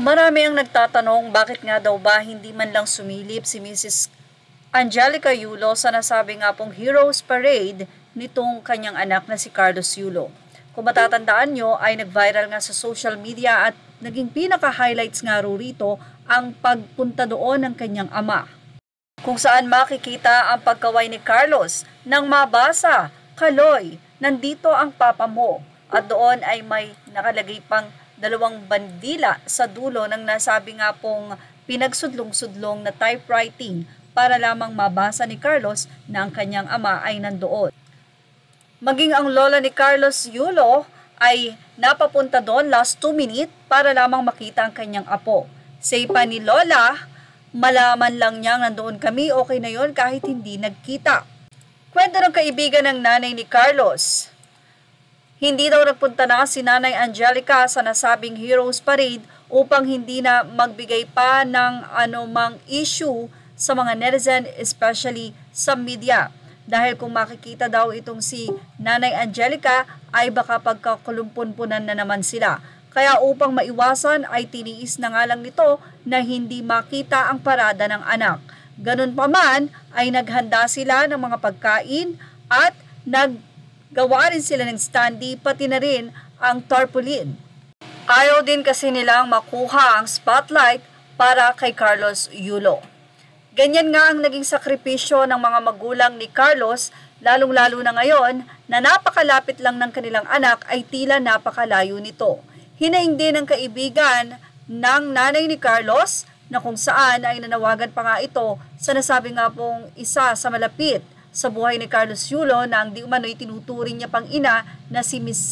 Marami ang nagtatanong bakit nga daw ba hindi man lang sumilip si Mrs. Angelica Yulo sa nasabi nga pong Heroes Parade nitong kanyang anak na si Carlos Yulo. Kung matatandaan nyo ay nag-viral nga sa social media at naging pinaka-highlights nga rito ang pagpunta doon ng kanyang ama. Kung saan makikita ang pagkaway ni Carlos nang mabasa, Kaloy, nandito ang papa mo. At doon ay may nakalagay pang 2 bandila sa dulo ng nasabi nga pong pinagsudlong-sudlong na typewriting para lamang mabasa ni Carlos na ang kanyang ama ay nandoon. Maging ang lola ni Carlos Yulo ay napapunta doon last 2 minutes para lamang makita ang kanyang apo. Say pa ni Lola, malaman lang niyang nandoon kami, okay na yon kahit hindi nagkita. Kwento ng kaibigan ng nanay ni Carlos. Hindi daw nagpunta na si Nanay Angelica sa nasabing Heroes Parade upang hindi na magbigay pa ng anumang issue sa mga netizen, especially sa media. Dahil kung makikita daw itong si Nanay Angelica ay baka pagkakulumpunpunan na naman sila. Kaya upang maiwasan ay tiniis na nga lang nito na hindi makita ang parada ng anak. Ganun pa man ay naghanda sila ng mga pagkain at naggawa rin sila ng standee pati na rin ang tarpaulin. Ayaw din kasi nilang makuha ang spotlight para kay Carlos Yulo. Ganyan nga ang naging sakripisyo ng mga magulang ni Carlos, lalong-lalo na ngayon na napakalapit lang ng kanilang anak ay tila napakalayo nito. Hinaing din ng kaibigan ng nanay ni Carlos na kung saan ay nanawagan pa nga ito sa nasabi nga pong isa sa malapit sa buhay ni Carlos Yulo na ang di umano'y tinuturing niya pang ina na si Miss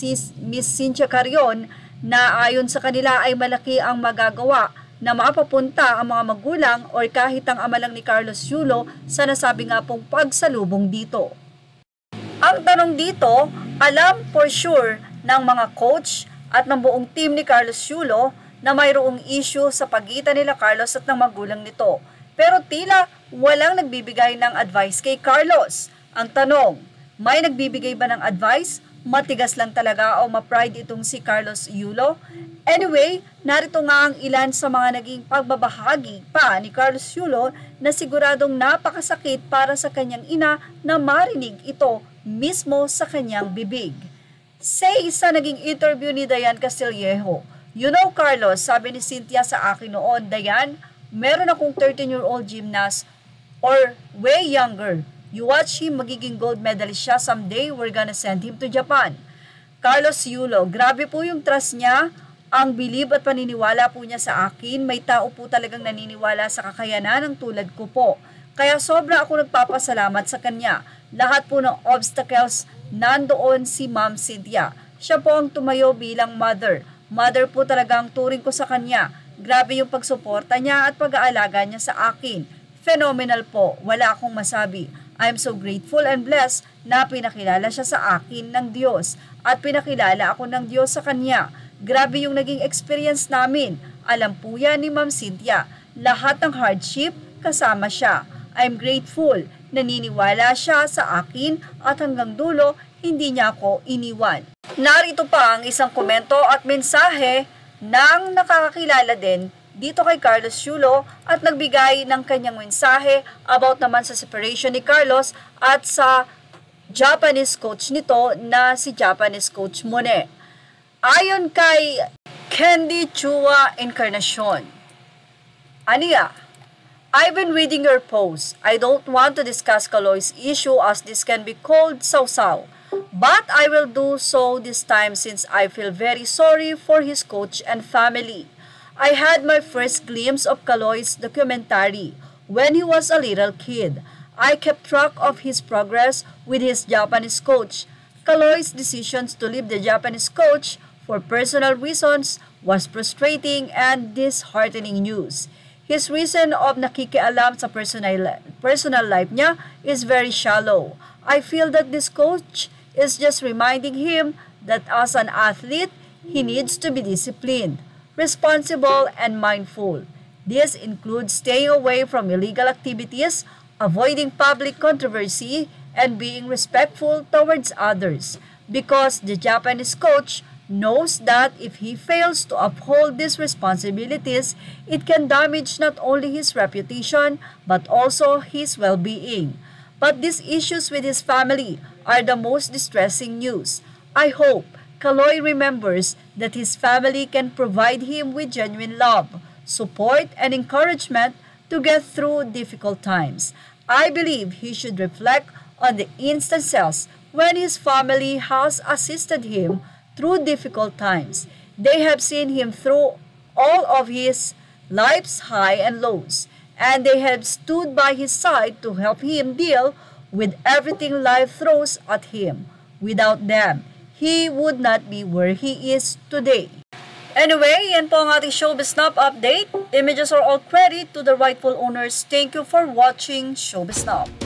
Cynthia Carrion na ayon sa kanila ay malaki ang magagawa na mapapunta ang mga magulang o kahit ang ama lang ni Carlos Yulo sa nasabi nga pong pagsalubong dito. Ang tanong dito, alam for sure ng mga coach at ng buong team ni Carlos Yulo na mayroong issue sa pagitan nila Carlos at ng magulang nito. Pero tila walang nagbibigay ng advice kay Carlos. Ang tanong, may nagbibigay ba ng advice? Matigas lang talaga o ma-pride itong si Carlos Yulo? Anyway, narito nga ang ilan sa mga naging pagbabahagi pa ni Carlos Yulo na siguradong napakasakit para sa kanyang ina na marinig ito mismo sa kanyang bibig. Say sa naging interview ni Dayan Castillejo, "You know Carlos, sabi ni Cynthia sa akin noon, Dayan, meron akong 13-year-old gymnast or way younger. You watch him, magiging gold medalist siya someday, we're gonna send him to Japan." Carlos Yulo, grabe po yung trust niya, ang bilib at paniniwala po niya sa akin. May tao po talagang naniniwala sa kakayanan ng tulad ko po. Kaya sobra ako nagpapasalamat sa kanya. Lahat po ng obstacles, nandoon si Ma'am Cynthia. Siya po ang tumayo bilang mother. Mother po talaga ang turing ko sa kanya. Grabe yung pagsuporta niya at pag-aalaga niya sa akin. Phenomenal po, wala akong masabi. I'm so grateful and blessed na pinakilala siya sa akin ng Diyos at pinakilala ako ng Diyos sa kanya. Grabe yung naging experience namin. Alam po yan ni Ma'am Cynthia. Lahat ng hardship, kasama siya. I'm grateful. Naniniwala siya sa akin at hanggang dulo, hindi niya ako iniwan. Narito pa ang isang komento at mensahe ng nakakakilala din dito kay Carlos Yulo at nagbigay ng kanyang mensahe about naman sa separation ni Carlos at sa Japanese coach nito na si Japanese coach Mone. Ayon kay Candy Chua Encarnacion, Ania, I've been reading your post. I don't want to discuss Kaloy's issue as this can be called saw-saw. But I will do so this time since I feel very sorry for his coach and family. I had my first glimpse of Kaloy's documentary when he was a little kid. I kept track of his progress with his Japanese coach. Kaloy's decisions to leave the Japanese coach for personal reasons was frustrating and disheartening news. His reason of nakikialam sa personal life niya is very shallow. I feel that this coach is just reminding him that as an athlete, he needs to be disciplined, responsible, and mindful. This includes staying away from illegal activities, avoiding public controversy, and being respectful towards others, because the Japanese coach knows that if he fails to uphold these responsibilities, it can damage not only his reputation but also his well-being. But these issues with his family are the most distressing news. I hope Kaloy remembers that his family can provide him with genuine love, support, and encouragement to get through difficult times. I believe he should reflect on the instances when his family has assisted him through difficult times. They have seen him through all of his life's high and lows, and they have stood by his side to help him deal with everything life throws at him. Without them, he would not be where he is today. Anyway, yan po ang ating Showbiz Snap update. Images are all credit to the rightful owners. Thank you for watching Showbiz Snap.